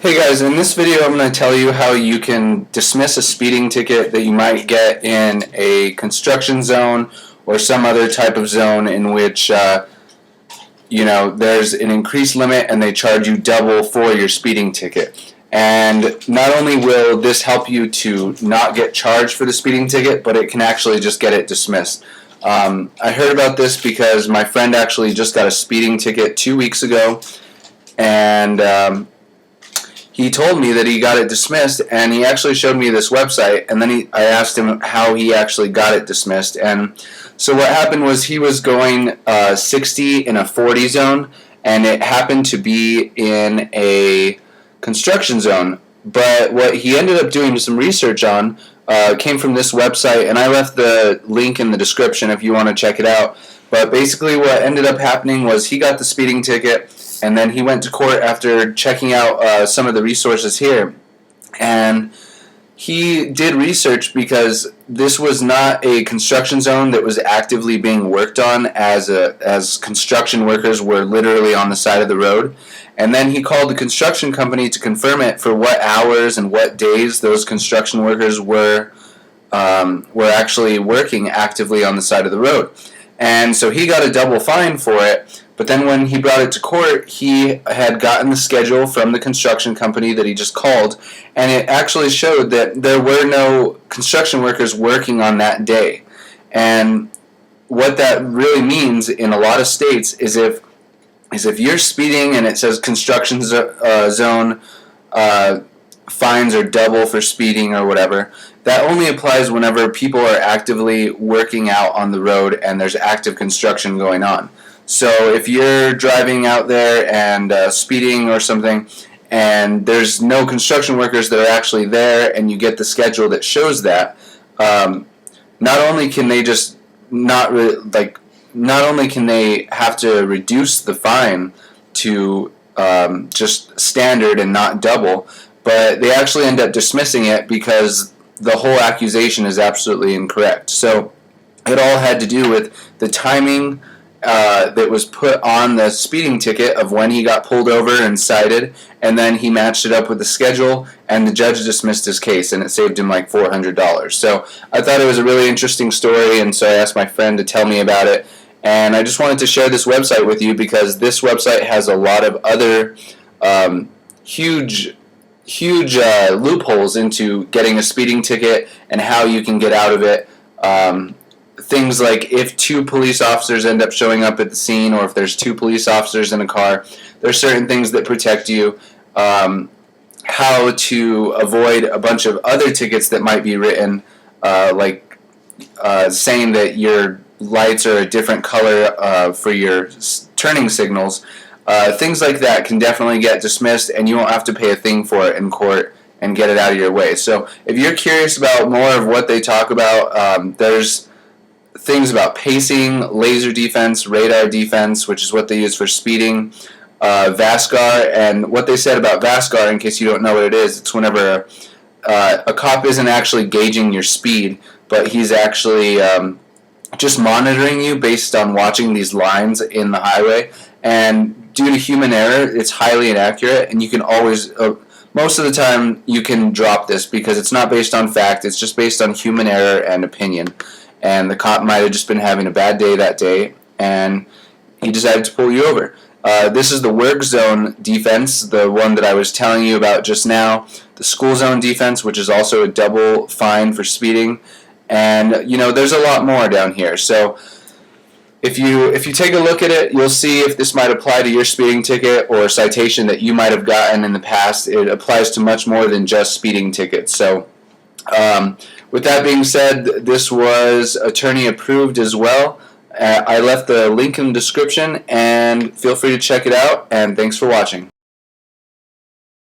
Hey guys, in this video I'm going to tell you how you can dismiss a speeding ticket that you might get in a construction zone or some other type of zone in which there's an increased limit and they charge you double for your speeding ticket. And not only will this help you to not get charged for the speeding ticket, but it can actually just get it dismissed. I heard about this because my friend actually just got a speeding ticket 2 weeks ago, and he told me that he got it dismissed, and he actually showed me this website, and then I asked him how he actually got it dismissed. And so what happened was he was going 60 in a 40 zone, and it happened to be in a construction zone. But what he ended up doing some research on came from this website, and I left the link in the description if you want to check it out. But basically what ended up happening was he got the speeding ticket, and then he went to court after checking out some of the resources here. And he did research because this was not a construction zone that was actively being worked on as construction workers were literally on the side of the road. And then he called the construction company to confirm it for what hours and what days those construction workers were actually working actively on the side of the road. And so he got a double fine for it. But then when he brought it to court, he had gotten the schedule from the construction company that he just called, and it actually showed that there were no construction workers working on that day. And what that really means in a lot of states is if you're speeding and it says construction zone fines are double for speeding or whatever, that only applies whenever people are actively working out on the road and there's active construction going on. So if you're driving out there and speeding or something, and there's no construction workers that are actually there, and you get the schedule that shows that, not only can they have to reduce the fine to just standard and not double, but they actually end up dismissing it because the whole accusation is absolutely incorrect. So it all had to do with the timing that was put on the speeding ticket of when he got pulled over and cited, and then he matched it up with the schedule, and the judge dismissed his case, and it saved him like $400. So I thought it was a really interesting story, and so I asked my friend to tell me about it, and I just wanted to share this website with you because this website has a lot of other huge loopholes into getting a speeding ticket and how you can get out of it. Things like if 2 police officers end up showing up at the scene, or if there's 2 police officers in a car, there's certain things that protect you. How to avoid a bunch of other tickets that might be written, like saying that your lights are a different color for your turning signals. Things like that can definitely get dismissed, and you won't have to pay a thing for it in court and get it out of your way. So if you're curious about more of what they talk about, there's things about pacing, laser defense, radar defense, which is what they use for speeding, VASCAR, and what they said about VASCAR, in case you don't know what it is, it's whenever a cop isn't actually gauging your speed, but he's actually just monitoring you based on watching these lines in the highway, and due to human error, it's highly inaccurate, and you can always, most of the time, you can drop this because it's not based on fact, it's just based on human error and opinion. And the cop might have just been having a bad day that day, and he decided to pull you over. This is the work zone defense, the one that I was telling you about just now. The school zone defense, which is also a double fine for speeding. And, there's a lot more down here. So if you take a look at it, you'll see if this might apply to your speeding ticket or a citation that you might have gotten in the past. It applies to much more than just speeding tickets. So with that being said, this was attorney approved as well. I left the link in the description, and feel free to check it out, and thanks for watching.